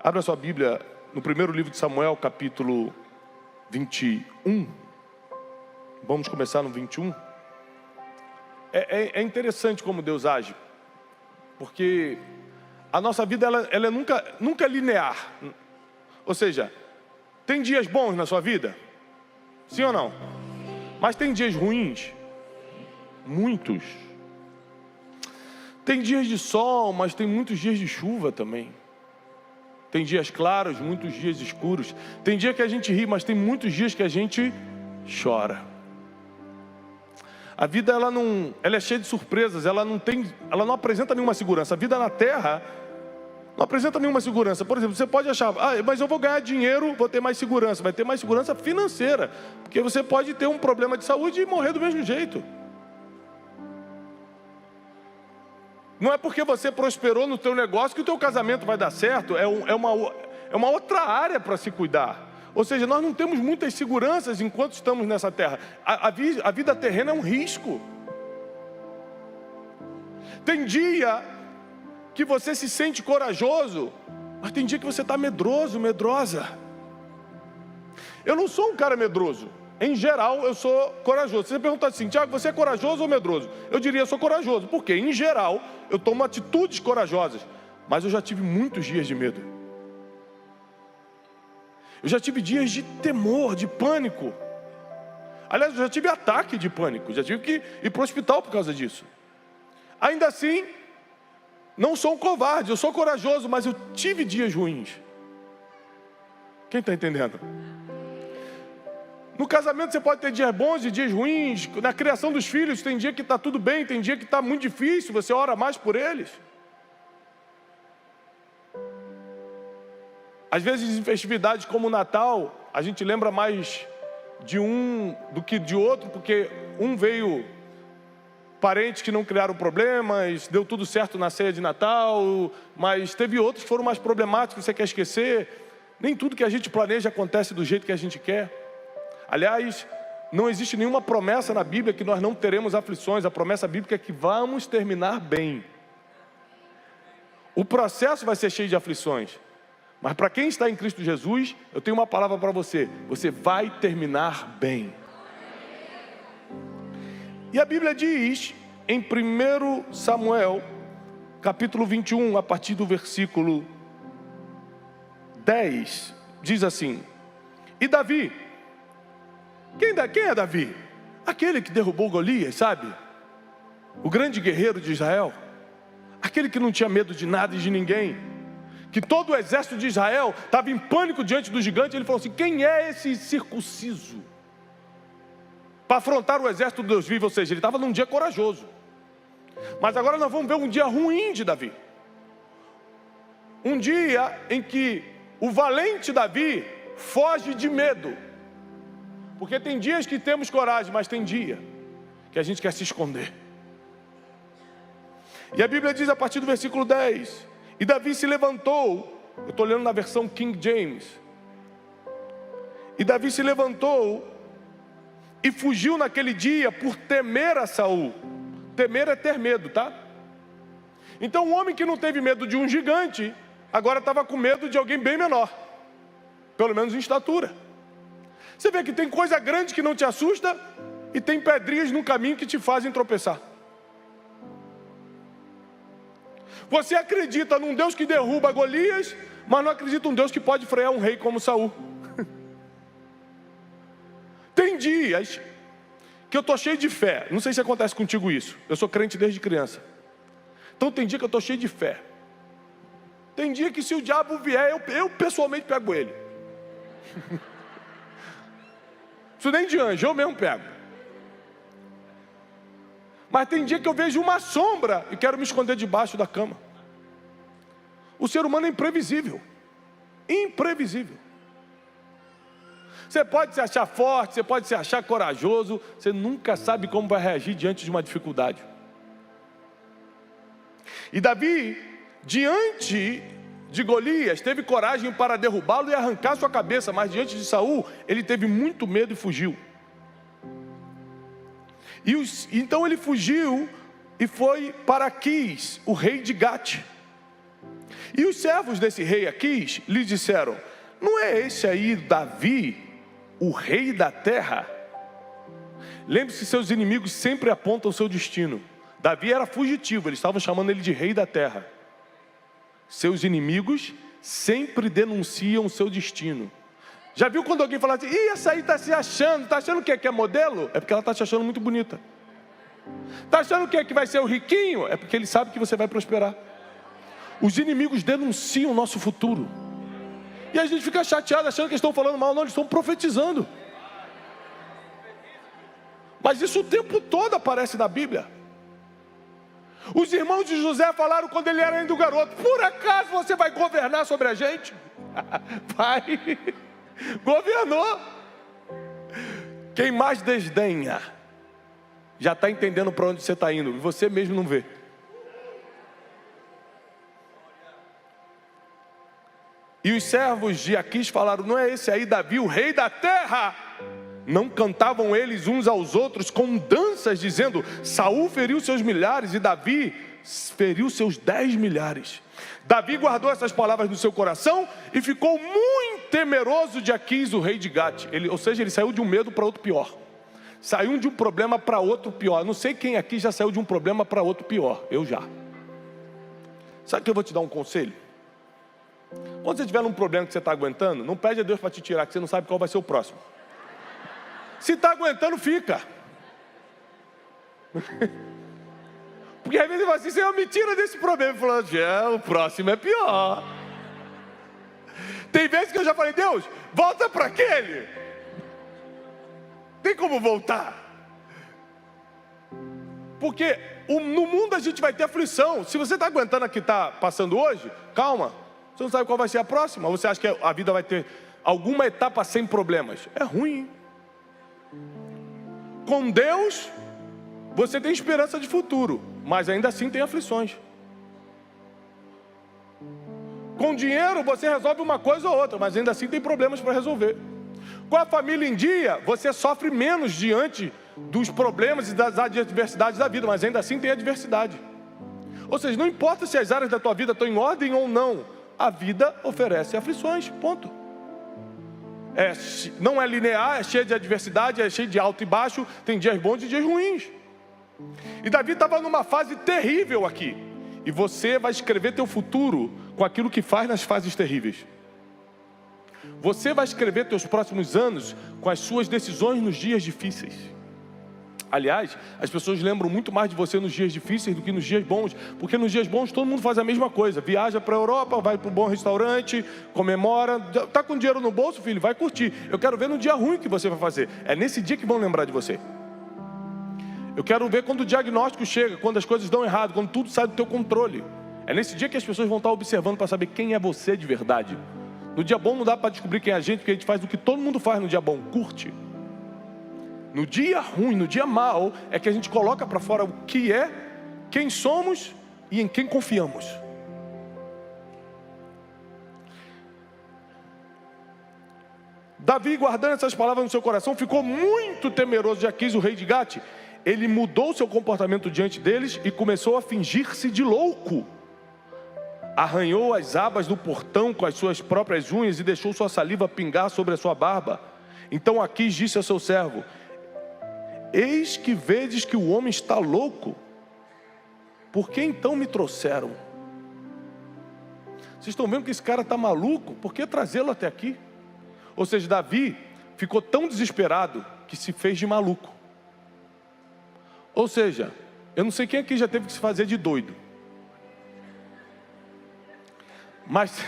Abra sua Bíblia no primeiro livro de Samuel, capítulo 21. Vamos começar no 21. É interessante como Deus age, porque a nossa vida ela é nunca linear. Ou seja, tem dias bons na sua vida? Sim ou não? Mas tem dias ruins? Muitos. Tem dias de sol, mas tem muitos dias de chuva também. Tem dias claros, muitos dias escuros. Tem dia que a gente ri, mas tem muitos dias que a gente chora. A vida ela é cheia de surpresas, ela não apresenta nenhuma segurança. A vida na terra não apresenta nenhuma segurança. Por exemplo, você pode achar, mas eu vou ganhar dinheiro, vou ter mais segurança. Vai ter mais segurança financeira, porque você pode ter um problema de saúde e morrer do mesmo jeito. Não é porque você prosperou no teu negócio que o teu casamento vai dar certo. É uma outra área para se cuidar. Ou seja, nós não temos muitas seguranças enquanto estamos nessa terra. A vida terrena é um risco. Tem dia que você se sente corajoso, mas tem dia que você está medroso, medrosa. Eu não sou um cara medroso. Em geral, eu sou corajoso. Se você perguntar assim, Tiago, você é corajoso ou medroso? Eu diria, eu sou corajoso. Por quê? Em geral, eu tomo atitudes corajosas. Mas eu já tive muitos dias de medo. Eu já tive dias de temor, de pânico. Aliás, eu já tive ataque de pânico. Já tive que ir para o hospital por causa disso. Ainda assim, não sou um covarde, eu sou corajoso, mas eu tive dias ruins. Quem está entendendo? No casamento você pode ter dias bons e dias ruins. Na criação dos filhos tem dia que está tudo bem, tem dia que está muito difícil, você ora mais por eles. Às vezes em festividades como o Natal, a gente lembra mais de um do que de outro, porque um veio parentes que não criaram problemas, deu tudo certo na ceia de Natal, mas teve outros que foram mais problemáticos, você quer esquecer. Nem tudo que a gente planeja acontece do jeito que a gente quer. Aliás, não existe nenhuma promessa na Bíblia que nós não teremos aflições. A promessa bíblica é que vamos terminar bem. O processo vai ser cheio de aflições. Mas para quem está em Cristo Jesus, eu tenho uma palavra para você. Você vai terminar bem. E a Bíblia diz, em 1 Samuel, capítulo 21, a partir do versículo 10, diz assim: E Davi... Quem é Davi? Aquele que derrubou Golias, sabe? O grande guerreiro de Israel. Aquele que não tinha medo de nada e de ninguém. Que todo o exército de Israel estava em pânico diante do gigante. Ele falou assim, quem é esse circunciso para afrontar o exército do Deus vivo? Ou seja, ele estava num dia corajoso. Mas agora nós vamos ver um dia ruim de Davi. Um dia em que o valente Davi foge de medo. Porque tem dias que temos coragem, mas tem dia que a gente quer se esconder. E a Bíblia diz a partir do versículo 10: E Davi se levantou, eu estou lendo na versão King James. E Davi se levantou e fugiu naquele dia por temer a Saul. Temer é ter medo, tá? Então um homem que não teve medo de um gigante, agora estava com medo de alguém bem menor. Pelo menos em estatura. Você vê que tem coisa grande que não te assusta e tem pedrinhas no caminho que te fazem tropeçar. Você acredita num Deus que derruba Golias, mas não acredita num Deus que pode frear um rei como Saul. Tem dias que eu estou cheio de fé. Não sei se acontece contigo isso. Eu sou crente desde criança. Então tem dia que eu estou cheio de fé. Tem dia que se o diabo vier, eu pessoalmente pego ele. Isso nem de anjo, eu mesmo pego. Mas tem dia que eu vejo uma sombra e quero me esconder debaixo da cama. O ser humano é imprevisível. Imprevisível. Você pode se achar forte, você pode se achar corajoso, você nunca sabe como vai reagir diante de uma dificuldade. E Davi, diante de Golias, teve coragem para derrubá-lo e arrancar sua cabeça, mas diante de Saul, ele teve muito medo e fugiu. Então ele fugiu e foi para Aquis, o rei de Gate. E os servos desse rei Aquis lhe disseram: não é esse aí Davi, o rei da terra? Lembre-se, seus inimigos sempre apontam o seu destino. Davi era fugitivo, eles estavam chamando ele de rei da terra. Seus inimigos sempre denunciam o seu destino. Já viu quando alguém fala assim: ih, essa aí está se achando, está achando que é modelo? É porque ela está se achando muito bonita. Está achando que vai ser o riquinho? É porque ele sabe que você vai prosperar. Os inimigos denunciam o nosso futuro. E a gente fica chateado achando que eles estão falando mal. Não, eles estão profetizando. Mas isso o tempo todo aparece na Bíblia. Os irmãos de José falaram quando ele era ainda um garoto: por acaso você vai governar sobre a gente? Vai. Governou. Quem mais desdenha já está entendendo para onde você está indo, e você mesmo não vê. E os servos de Aquis falaram: não é esse aí Davi, o rei da terra? Não cantavam eles uns aos outros com danças, dizendo: Saul feriu seus milhares e Davi feriu seus 10 milhares. Davi guardou essas palavras no seu coração e ficou muito temeroso de Aquis, o rei de Gate. Ou seja, ele saiu de um medo para outro pior. Saiu de um problema para outro pior. Não sei quem aqui já saiu de um problema para outro pior. Eu já. Sabe que eu vou te dar um conselho? Quando você tiver um problema que você está aguentando, não pede a Deus para te tirar, que você não sabe qual vai ser o próximo. Se está aguentando, fica. Porque às vezes ele fala assim: Senhor, me tira desse problema. Falando: o próximo é pior. Tem vezes que eu já falei: Deus, volta para aquele. Tem como voltar? Porque no mundo a gente vai ter aflição. Se você está aguentando a que está passando hoje, calma. Você não sabe qual vai ser a próxima. Você acha que a vida vai ter alguma etapa sem problemas? É ruim. Com Deus, você tem esperança de futuro, mas ainda assim tem aflições. Com dinheiro, você resolve uma coisa ou outra, mas ainda assim tem problemas para resolver. Com a família em dia, você sofre menos diante dos problemas e das adversidades da vida, mas ainda assim tem adversidade. Ou seja, não importa se as áreas da tua vida estão em ordem ou não, a vida oferece aflições, ponto. Não é linear, é cheio de adversidade, é cheio de alto e baixo, tem dias bons e dias ruins. E Davi estava numa fase terrível aqui. E você vai escrever teu futuro com aquilo que faz nas fases terríveis. Você vai escrever teus próximos anos com as suas decisões nos dias difíceis. Aliás, as pessoas lembram muito mais de você nos dias difíceis do que nos dias bons, porque nos dias bons todo mundo faz a mesma coisa: viaja para a Europa, vai para um bom restaurante, comemora. Está com dinheiro no bolso, filho? Vai curtir. Eu quero ver no dia ruim que você vai fazer. É nesse dia que vão lembrar de você. Eu quero ver quando o diagnóstico chega, quando as coisas dão errado, quando tudo sai do teu controle. É nesse dia que as pessoas vão estar observando para saber quem é você de verdade. No dia bom não dá para descobrir quem é a gente, porque a gente faz o que todo mundo faz no dia bom: curte. No dia ruim, no dia mau, é que a gente coloca para fora o que é, quem somos e em quem confiamos. Davi, guardando essas palavras no seu coração, ficou muito temeroso de Aquis, o rei de Gate. Ele mudou seu comportamento diante deles e começou a fingir-se de louco. Arranhou as abas do portão com as suas próprias unhas e deixou sua saliva pingar sobre a sua barba. Então Aquis disse a seu servo: eis que vedes que o homem está louco. Por que então me trouxeram? Vocês estão vendo que esse cara está maluco? Por que trazê-lo até aqui? Ou seja, Davi ficou tão desesperado que se fez de maluco. Ou seja, eu não sei quem aqui já teve que se fazer de doido. Mas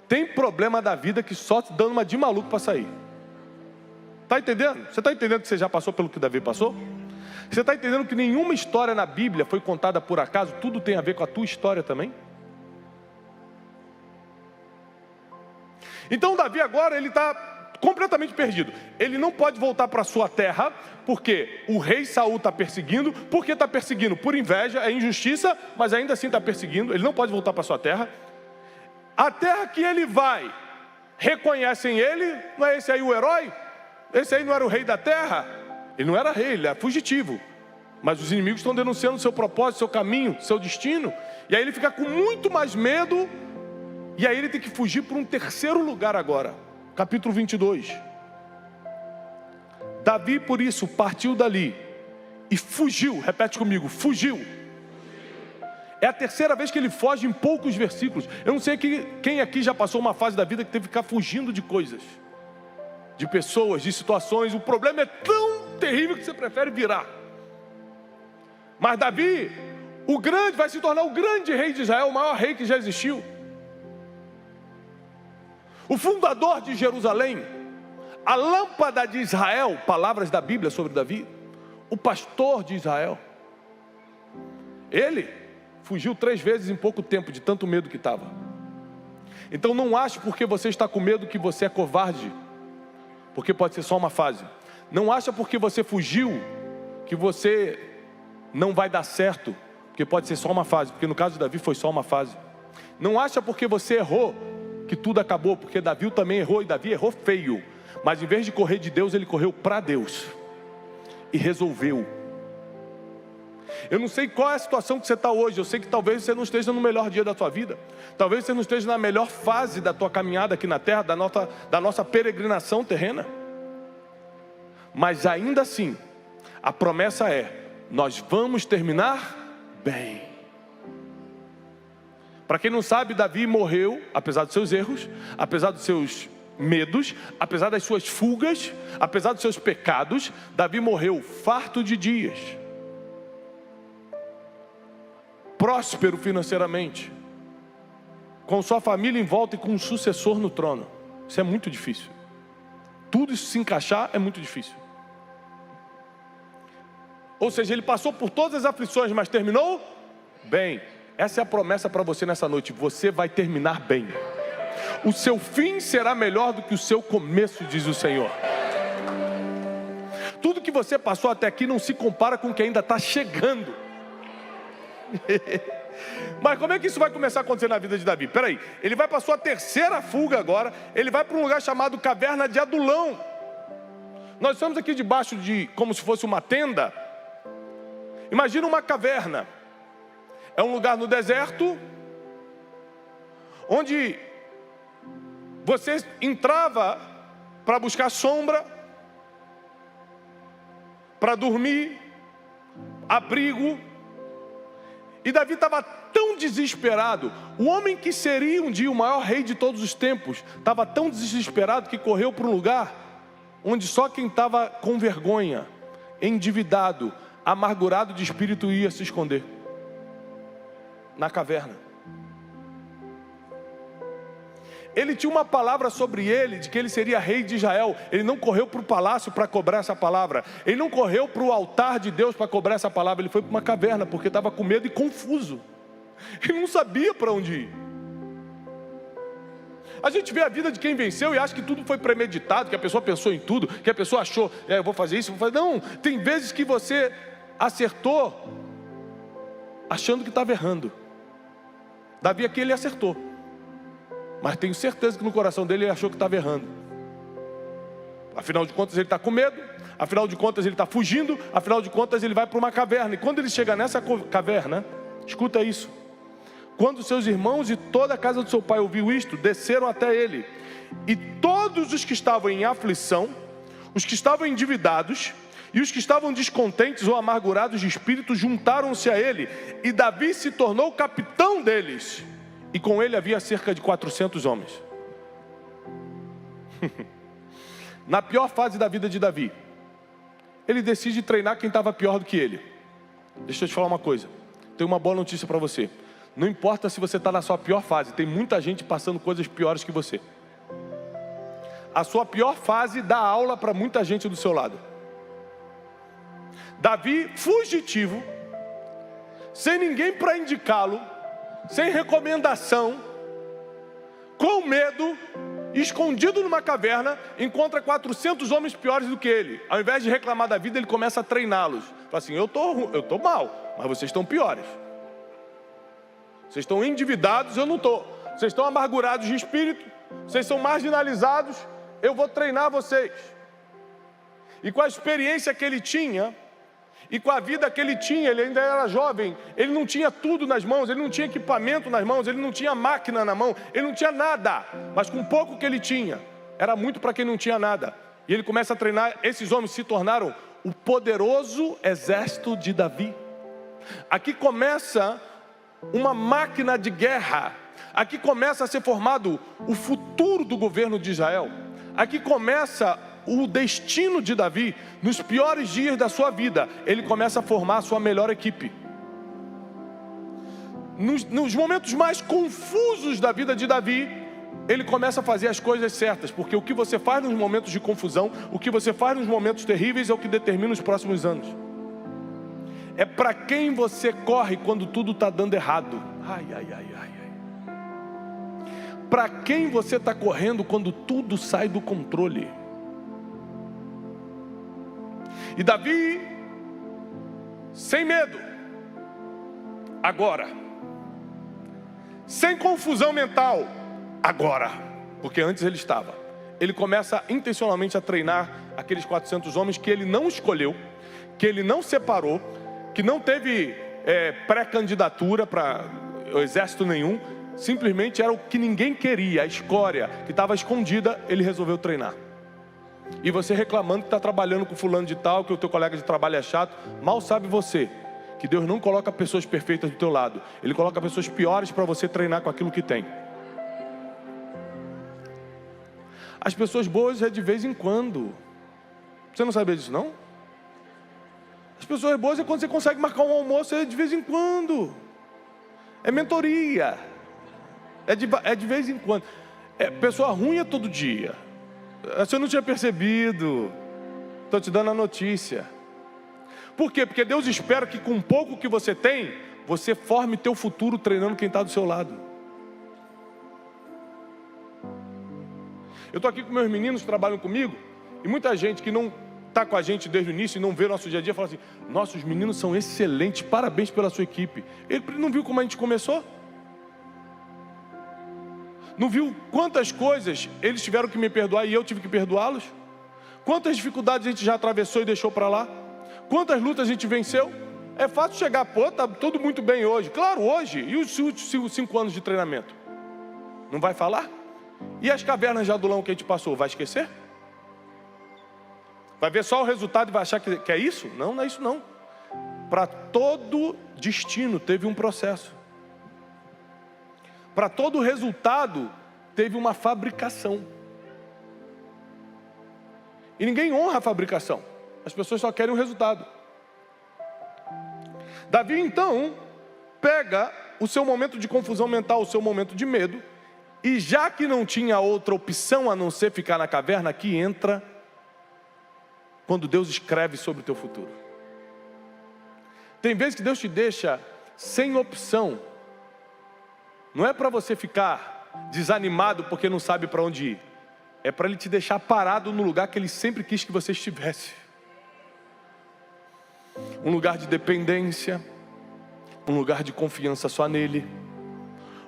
tem problema da vida que só te dando uma de maluco para sair. Está entendendo? Você está entendendo que você já passou pelo que Davi passou? Você está entendendo que nenhuma história na Bíblia foi contada por acaso? Tudo tem a ver com a tua história também? Então Davi agora ele está completamente perdido. Ele não pode voltar para sua terra, porque o rei Saul está perseguindo. Por que está perseguindo? Por inveja, é injustiça, mas ainda assim está perseguindo. Ele não pode voltar para sua terra. A terra que ele vai, reconhecem ele. Não é esse aí o herói? Esse aí não era o rei da terra? Ele não era rei, ele era fugitivo. Mas os inimigos estão denunciando seu propósito, seu caminho, seu destino. E aí ele fica com muito mais medo. E aí ele tem que fugir para um terceiro lugar agora. Capítulo 22. Davi, por isso, partiu dali e fugiu. Repete comigo, fugiu. É a terceira vez que ele foge em poucos versículos. Eu não sei quem aqui já passou uma fase da vida que teve que ficar fugindo de coisas, de pessoas, de situações. O problema é tão terrível que você prefere virar. Mas Davi, o grande, vai se tornar o grande rei de Israel, o maior rei que já existiu. O fundador de Jerusalém, a lâmpada de Israel, palavras da Bíblia sobre Davi, o pastor de Israel. Ele fugiu 3 vezes em pouco tempo, de tanto medo que estava. Então não ache porque você está com medo que você é covarde, porque pode ser só uma fase. Não acha porque você fugiu que você não vai dar certo, porque pode ser só uma fase, porque no caso de Davi foi só uma fase. Não acha porque você errou que tudo acabou, porque Davi também errou, e Davi errou feio. Mas em vez de correr de Deus, ele correu para Deus e resolveu. Eu não sei qual é a situação que você está hoje. Eu sei que talvez você não esteja no melhor dia da sua vida. Talvez você não esteja na melhor fase da tua caminhada aqui na terra, da nossa peregrinação terrena. Mas ainda assim, a promessa é: nós vamos terminar bem. Para quem não sabe, Davi morreu, apesar dos seus erros, apesar dos seus medos, apesar das suas fugas, apesar dos seus pecados. Davi morreu farto de dias, próspero financeiramente, com sua família em volta e com um sucessor no trono. Isso é muito difícil. Tudo isso se encaixar é muito difícil. Ou seja, ele passou por todas as aflições, mas terminou bem. Essa é a promessa para você nessa noite. Você vai terminar bem. O seu fim será melhor do que o seu começo, diz o Senhor. Tudo que você passou até aqui não se compara com o que ainda está chegando. Mas como é que isso vai começar a acontecer na vida de Davi? Peraí, ele vai para a sua terceira fuga agora. Ele vai para um lugar chamado Caverna de Adulão. Nós estamos aqui debaixo de, como se fosse uma tenda. Imagina uma caverna. É um lugar no deserto, onde você entrava para buscar sombra, para dormir, abrigo. E Davi estava tão desesperado. O homem que seria um dia o maior rei de todos os tempos estava tão desesperado que correu para um lugar onde só quem estava com vergonha, endividado, amargurado de espírito ia se esconder. Na caverna. Ele tinha uma palavra sobre ele, de que ele seria rei de Israel. Ele não correu para o palácio para cobrar essa palavra. Ele não correu para o altar de Deus para cobrar essa palavra. Ele foi para uma caverna, porque estava com medo e confuso. Ele não sabia para onde ir. A gente vê a vida de quem venceu e acha que tudo foi premeditado, que a pessoa pensou em tudo, que a pessoa achou, eu vou fazer isso, vou fazer... Não, tem vezes que você acertou achando que estava errando. Davi aqui ele acertou, mas tenho certeza que no coração dele ele achou que estava errando. Afinal de contas ele está com medo, afinal de contas ele está fugindo, afinal de contas ele vai para uma caverna. E quando ele chega nessa caverna, escuta isso: quando seus irmãos e toda a casa do seu pai ouviu isto, desceram até ele. E todos os que estavam em aflição, os que estavam endividados e os que estavam descontentes ou amargurados de espírito juntaram-se a ele, e Davi se tornou capitão deles, e com ele havia cerca de 400 homens. Na pior fase da vida de Davi, ele decide treinar quem estava pior do que ele. Deixa eu te falar uma coisa, tenho uma boa notícia para você. Não importa se você está na sua pior fase, tem muita gente passando coisas piores que você. A sua pior fase dá aula para muita gente do seu lado. Davi, fugitivo, sem ninguém para indicá-lo, sem recomendação, com medo, escondido numa caverna, encontra 400 homens piores do que ele. Ao invés de reclamar da vida, ele começa a treiná-los. Fala assim: eu tô mal, mas vocês estão piores. Vocês estão endividados, eu não estou. Vocês estão amargurados de espírito, vocês são marginalizados, eu vou treinar vocês. E com a experiência que ele tinha, E com a vida que ele tinha, ele ainda era jovem, ele não tinha tudo nas mãos, ele não tinha equipamento nas mãos, ele não tinha máquina na mão, ele não tinha nada. Mas com pouco que ele tinha, era muito para quem não tinha nada. E ele começa a treinar, esses homens se tornaram o poderoso exército de Davi. Aqui começa uma máquina de guerra. Aqui começa a ser formado o futuro do governo de Israel. Aqui começa o destino de Davi. Nos piores dias da sua vida, ele começa a formar a sua melhor equipe. Nos momentos mais confusos da vida de Davi, ele começa a fazer as coisas certas. Porque o que você faz nos momentos de confusão, o que você faz nos momentos terríveis, é o que determina os próximos anos. É para quem você corre quando tudo está dando errado. Para quem você está correndo quando tudo sai do controle. E Davi, sem medo, agora, sem confusão mental, agora, porque antes ele estava. Ele começa intencionalmente a treinar aqueles 400 homens que ele não escolheu, que ele não separou, que não teve pré-candidatura para o exército nenhum, simplesmente era o que ninguém queria, a escória que estava escondida, ele resolveu treinar. E você reclamando que está trabalhando com fulano de tal, que o teu colega de trabalho é chato, mal sabe você que Deus não coloca pessoas perfeitas do teu lado, Ele coloca pessoas piores para você treinar com aquilo que tem. As pessoas boas é de vez em quando. Você não sabia disso não? As pessoas boas é quando você consegue marcar um almoço, é de vez em quando. É mentoria. É de vez em quando. Pessoa ruim é todo dia. Você não tinha percebido. Estou te dando a notícia. Por quê? Porque Deus espera que com pouco que você tem, você forme teu futuro treinando quem está do seu lado. Eu estou aqui com meus meninos que trabalham comigo, e muita gente que não está com a gente desde o início e não vê nosso dia a dia, fala assim: nossa, os meninos são excelentes, parabéns pela sua equipe. Ele não viu como a gente começou? Não viu quantas coisas eles tiveram que me perdoar e eu tive que perdoá-los? Quantas dificuldades a gente já atravessou e deixou para lá? Quantas lutas a gente venceu? É fácil chegar, pô, tá tudo muito bem hoje. Claro, hoje. E os 5 anos de treinamento? Não vai falar? E as cavernas de Adulão que a gente passou, vai esquecer? Vai ver só o resultado e vai achar que é isso? Não, não é isso não. Para todo destino teve um processo. Para todo resultado teve uma fabricação. E ninguém honra a fabricação. As pessoas só querem o resultado. Davi então pega o seu momento de confusão mental, o seu momento de medo, e já que não tinha outra opção a não ser ficar na caverna, aqui entra quando Deus escreve sobre o teu futuro. Tem vezes que Deus te deixa sem opção. Não é para você ficar desanimado porque não sabe para onde ir. É para Ele te deixar parado no lugar que Ele sempre quis que você estivesse. Um lugar de dependência, um lugar de confiança só nele,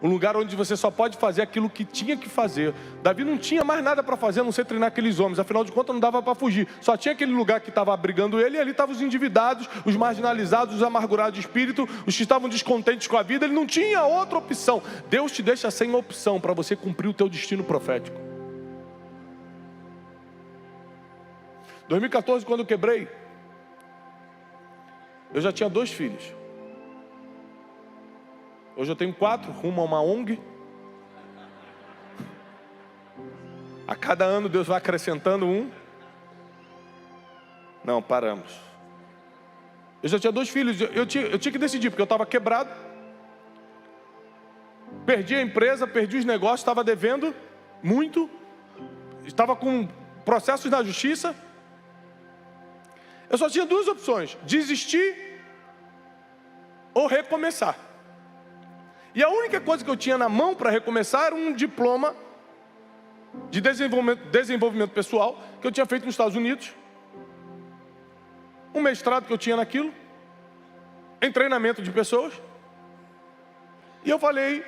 um lugar onde você só pode fazer aquilo que tinha que fazer. Davi não tinha mais nada para fazer a não ser treinar aqueles homens, afinal de contas não dava para fugir, só tinha aquele lugar que estava abrigando ele, e ali estavam os endividados, os marginalizados, os amargurados de espírito, os que estavam descontentes com a vida. Ele não tinha outra opção. Deus te deixa sem opção para você cumprir o teu destino profético. 2014, quando eu quebrei, eu já tinha 2 filhos. Hoje eu tenho 4, rumo a uma ONG. A cada ano Deus vai acrescentando um. Não, paramos. Eu já tinha 2 filhos, eu tinha que decidir, porque eu estava quebrado. Perdi a empresa, perdi os negócios, estava devendo muito. Estava com processos na justiça. Eu só tinha 2 opções: desistir ou recomeçar. E a única coisa que eu tinha na mão para recomeçar era um diploma de desenvolvimento pessoal que eu tinha feito nos Estados Unidos, um mestrado que eu tinha naquilo, em treinamento de pessoas. E eu falei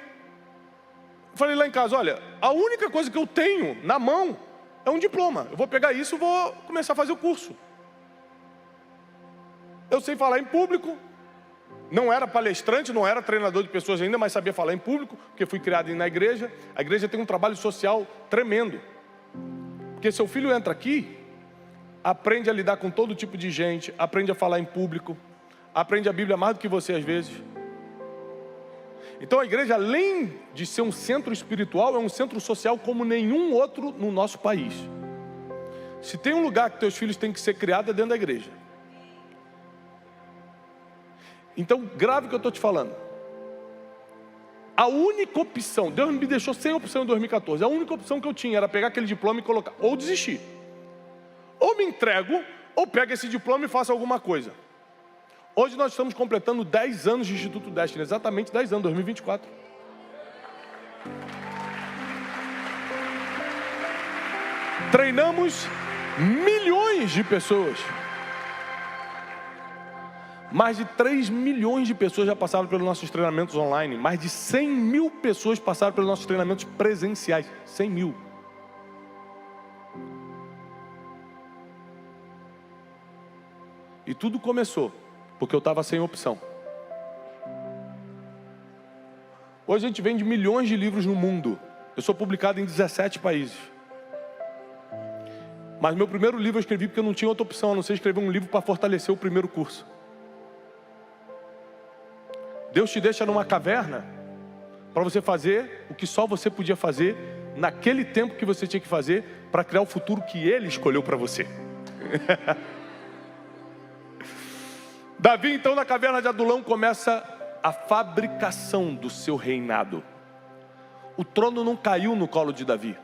lá em casa: olha, a única coisa que eu tenho na mão é um diploma. Eu vou pegar isso e vou começar a fazer o curso. Eu sei falar em público. Não era palestrante, não era treinador de pessoas ainda, mas sabia falar em público, porque fui criado na igreja. A igreja tem um trabalho social tremendo. Porque seu filho entra aqui, aprende a lidar com todo tipo de gente, aprende a falar em público, aprende a Bíblia mais do que você às vezes. Então a igreja, além de ser um centro espiritual, é um centro social como nenhum outro no nosso país. Se tem um lugar que teus filhos têm que ser criados, é dentro da igreja. Então, grave o que eu estou te falando. A única opção, Deus me deixou sem opção em 2014. A única opção que eu tinha era pegar aquele diploma e colocar, ou desistir. Ou me entrego, ou pego esse diploma e faço alguma coisa. Hoje nós estamos completando 10 anos de Instituto Destiny, exatamente 10 anos, 2024. Treinamos milhões de pessoas. Mais de 3 milhões de pessoas já passaram pelos nossos treinamentos online. Mais de 100 mil pessoas passaram pelos nossos treinamentos presenciais. 100 mil. E tudo começou porque eu estava sem opção. Hoje a gente vende milhões de livros no mundo. Eu sou publicado em 17 países. Mas meu primeiro livro eu escrevi porque eu não tinha outra opção, a não ser escrever um livro para fortalecer o primeiro curso. Deus te deixa numa caverna para você fazer o que só você podia fazer naquele tempo que você tinha que fazer para criar o futuro que Ele escolheu para você. Davi, então, na caverna de Adulão, começa a fabricação do seu reinado. O trono não caiu no colo de Davi.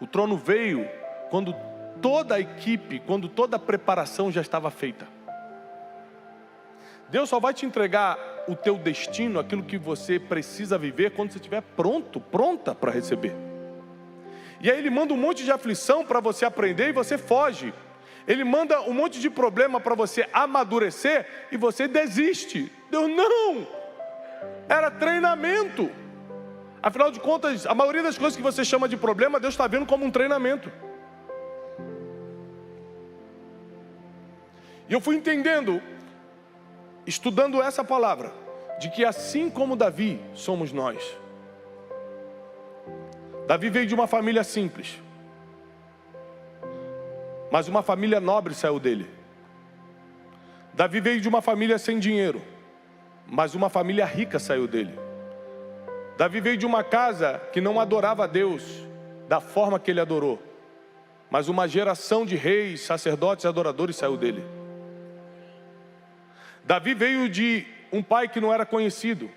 O trono veio quando toda a equipe, quando toda a preparação já estava feita. Deus só vai te entregar o teu destino, aquilo que você precisa viver, quando você estiver pronto, pronta para receber. E aí Ele manda um monte de aflição para você aprender e você foge. Ele manda um monte de problema para você amadurecer e você desiste. Deus, não! Era treinamento. Afinal de contas, a maioria das coisas que você chama de problema, Deus está vendo como um treinamento. E eu fui entendendo, estudando essa palavra, de que assim como Davi, somos nós. Davi veio de uma família simples, mas uma família nobre saiu dele. Davi veio de uma família sem dinheiro, mas uma família rica saiu dele. Davi veio de uma casa que não adorava a Deus da forma que ele adorou, mas uma geração de reis, sacerdotes e adoradores saiu dele. Davi veio de um pai que não era conhecido,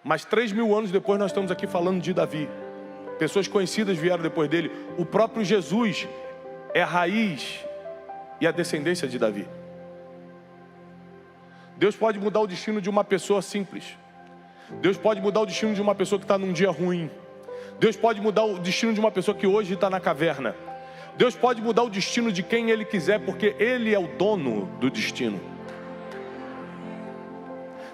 mas 3.000 anos depois nós estamos aqui falando de Davi. Pessoas conhecidas vieram depois dele. O próprio Jesus é a raiz e a descendência de Davi. Deus pode mudar o destino de uma pessoa simples. Deus pode mudar o destino de uma pessoa que está num dia ruim. Deus pode mudar o destino de uma pessoa que hoje está na caverna. Deus pode mudar o destino de quem Ele quiser, porque Ele é o dono do destino.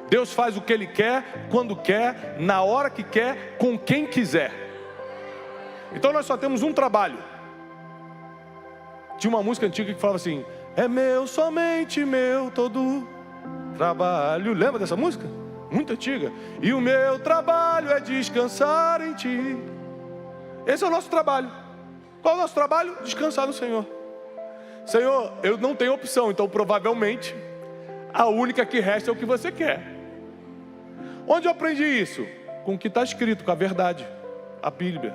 Deus faz o que Ele quer, quando quer, na hora que quer, com quem quiser. Então nós só temos um trabalho. Tinha uma música antiga que falava assim: é meu, somente meu, todo trabalho. Lembra dessa música? Muito antiga. E o meu trabalho é descansar em Ti. Esse é o nosso trabalho. Qual é o nosso trabalho? Descansar no Senhor. Senhor, eu não tenho opção, então provavelmente a única que resta é o que você quer. Onde eu aprendi isso? Com o que está escrito, com a verdade, a Bíblia.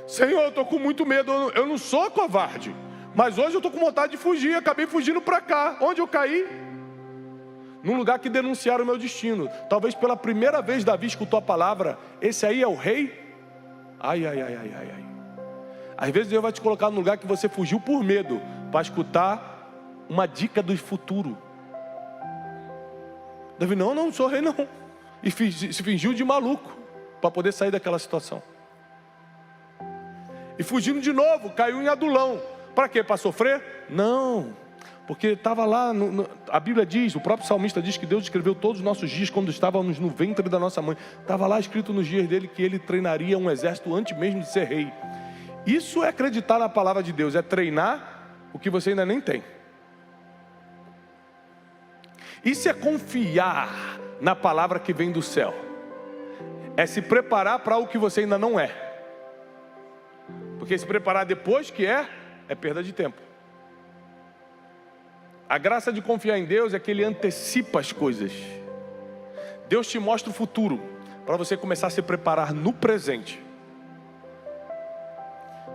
Senhor, eu estou com muito medo, eu não sou covarde, mas hoje eu estou com vontade de fugir, acabei fugindo para cá. Onde eu caí? Num lugar que denunciaram o meu destino. Talvez pela primeira vez Davi escutou a palavra: esse aí é o rei? Ai, ai, ai, ai, ai, ai. Às vezes Deus vai te colocar num lugar que você fugiu por medo, para escutar uma dica do futuro. Davi, não sou rei não. E se fingiu de maluco, para poder sair daquela situação. E fugindo de novo, caiu em Adulão. Para quê? Para sofrer? Não, porque estava lá, a Bíblia diz, o próprio salmista diz que Deus escreveu todos os nossos dias quando estávamos no ventre da nossa mãe. Estava lá escrito nos dias dele que ele treinaria um exército antes mesmo de ser rei. Isso é acreditar na palavra de Deus, é treinar o que você ainda nem tem. Isso é confiar na palavra que vem do céu. É se preparar para o que você ainda não é. Porque se preparar depois que é perda de tempo. A graça de confiar em Deus é que Ele antecipa as coisas. Deus te mostra o futuro, para você começar a se preparar no presente.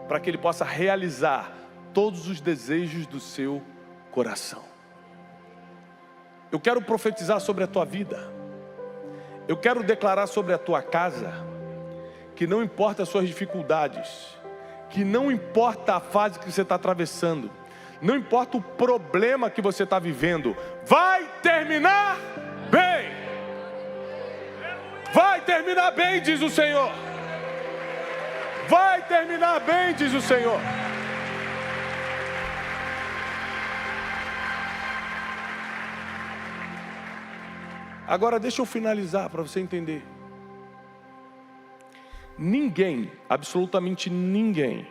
Para que Ele possa realizar todos os desejos do seu coração. Eu quero profetizar sobre a tua vida. Eu quero declarar sobre a tua casa, que não importa as suas dificuldades, que não importa a fase que você está atravessando, não importa o problema que você está vivendo, vai terminar bem. Vai terminar bem, diz o Senhor. Vai terminar bem, diz o Senhor. Agora deixa eu finalizar para você entender. Ninguém, absolutamente ninguém,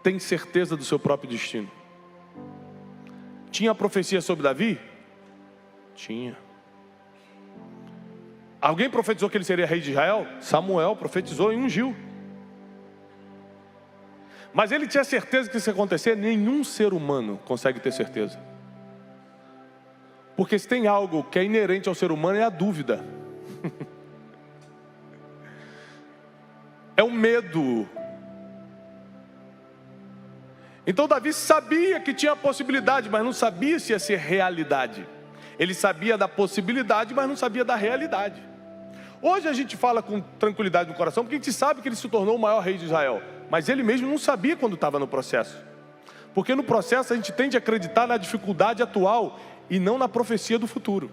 tem certeza do seu próprio destino. Tinha a profecia sobre Davi? Tinha. Alguém profetizou que ele seria rei de Israel? Samuel profetizou e ungiu. Mas ele tinha certeza que isso ia acontecer? Nenhum ser humano consegue ter certeza. Porque se tem algo que é inerente ao ser humano é a dúvida. É o medo. Então Davi sabia que tinha possibilidade, mas não sabia se ia ser realidade. Ele sabia da possibilidade, mas não sabia da realidade. Hoje a gente fala com tranquilidade no coração, porque a gente sabe que ele se tornou o maior rei de Israel. Mas ele mesmo não sabia quando estava no processo. Porque no processo a gente tende a acreditar na dificuldade atual e não na profecia do futuro.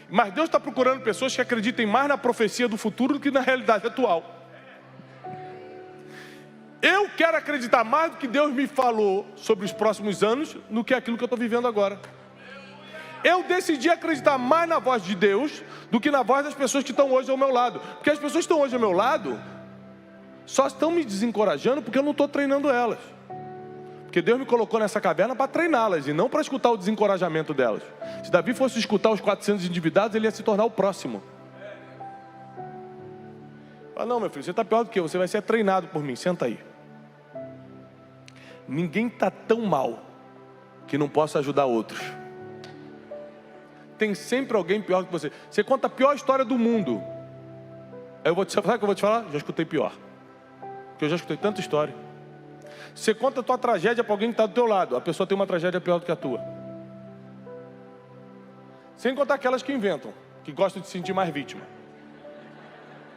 Mas Deus está procurando pessoas que acreditem mais na profecia do futuro do que na realidade atual. Eu quero acreditar mais do que Deus me falou sobre os próximos anos do que aquilo que eu estou vivendo agora. Eu decidi acreditar mais na voz de Deus do que na voz das pessoas que estão hoje ao meu lado. Porque as pessoas que estão hoje ao meu lado só estão me desencorajando porque eu não estou treinando elas. Porque Deus me colocou nessa caverna para treiná-las e não para escutar o desencorajamento delas. Se Davi fosse escutar os 400 endividados, ele ia se tornar o próximo. Fala, não, meu filho, você está pior do que eu, você vai ser treinado por mim, senta aí. Ninguém está tão mal que não possa ajudar outros. Tem sempre alguém pior que você. Você conta a pior história do mundo. Sabe o que eu vou te falar? Já escutei pior. Porque eu já escutei tanta história. Você conta a tua tragédia para alguém que está do teu lado. A pessoa tem uma tragédia pior do que a tua. Sem contar aquelas que inventam, que gostam de se sentir mais vítima.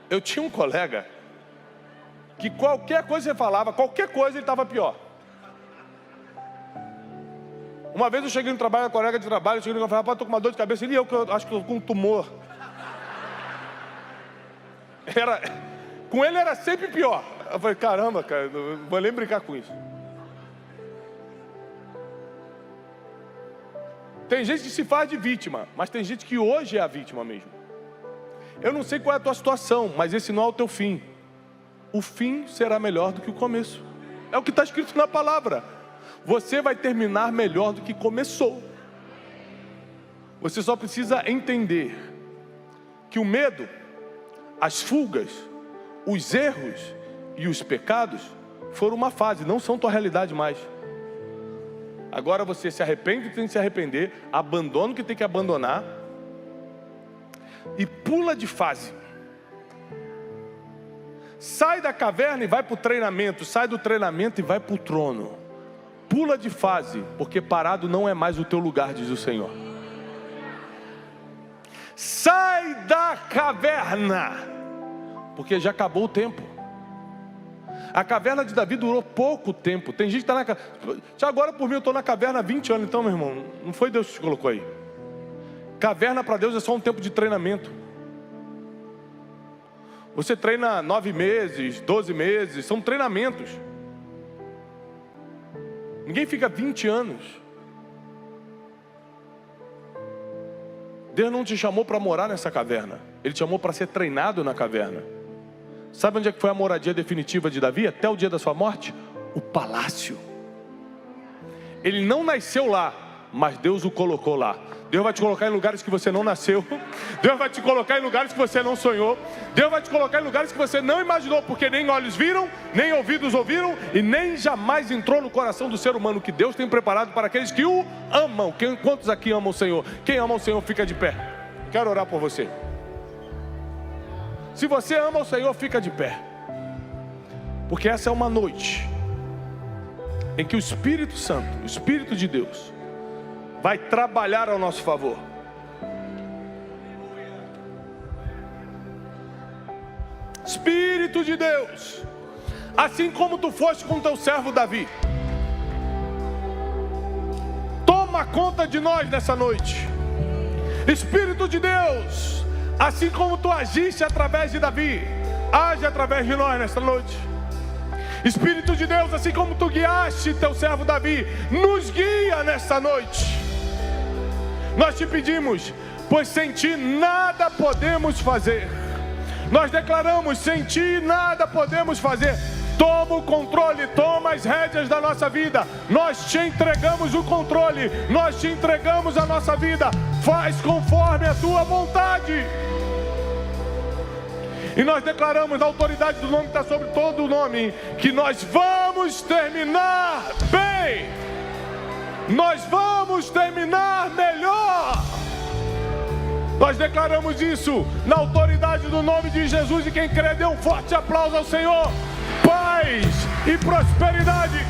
Eu tinha um colega que qualquer coisa que você falava, qualquer coisa ele estava pior. Uma vez eu cheguei no trabalho, a colega de trabalho, eu cheguei no trabalho, estou com uma dor de cabeça. Ele, eu acho que estou com um tumor. Com ele era sempre pior. Eu falei, caramba, cara, não vou nem brincar com isso. Tem gente que se faz de vítima, mas tem gente que hoje é a vítima mesmo. Eu não sei qual é a tua situação, mas esse não é o teu fim. O fim será melhor do que o começo. É o que está escrito na palavra. Você vai terminar melhor do que começou. Você só precisa entender que o medo, as fugas, os erros e os pecados foram uma fase, não são tua realidade mais. Agora você se arrepende do que tem que se arrepender, abandona o que tem que abandonar e pula de fase. Sai da caverna e vai para o treinamento, sai do treinamento e vai para o trono. Pula de fase, porque parado não é mais o teu lugar, diz o Senhor. Sai da caverna, porque já acabou o tempo. A caverna de Davi durou pouco tempo. Tem gente que está na caverna. Agora por mim eu estou na caverna há 20 anos. Então, meu irmão, não foi Deus que te colocou aí. Caverna para Deus é só um tempo de treinamento. Você treina 9 meses, 12 meses, são treinamentos. Ninguém fica 20 anos. Deus não te chamou para morar nessa caverna. Ele te chamou para ser treinado na caverna. Sabe onde é que foi a moradia definitiva de Davi até o dia da sua morte? O palácio. Ele não nasceu lá, mas Deus o colocou lá. Deus vai te colocar em lugares que você não nasceu. Deus vai te colocar em lugares que você não sonhou. Deus vai te colocar em lugares que você não imaginou, porque nem olhos viram, nem ouvidos ouviram, e nem jamais entrou no coração do ser humano, que Deus tem preparado para aqueles que o amam. Quantos aqui amam o Senhor? Quem ama o Senhor fica de pé. Quero orar por você. Se você ama o Senhor, fica de pé. Porque essa é uma noite em que o Espírito Santo, o Espírito de Deus, vai trabalhar ao nosso favor. Espírito de Deus, assim como tu foste com teu servo Davi, toma conta de nós nessa noite. Espírito de Deus, assim como tu agiste através de Davi, age através de nós nesta noite. Espírito de Deus, assim como tu guiaste teu servo Davi, nos guia nesta noite. Nós te pedimos, pois sem ti nada podemos fazer. Nós declaramos, sem ti nada podemos fazer. Toma o controle, toma as rédeas da nossa vida. Nós te entregamos o controle, nós te entregamos a nossa vida. Faz conforme a tua vontade. E nós declaramos na autoridade do nome que está sobre todo o nome, que nós vamos terminar bem. Nós vamos terminar melhor. Nós declaramos isso na autoridade do nome de Jesus. E quem crê, dê um forte aplauso ao Senhor. Paz e prosperidade.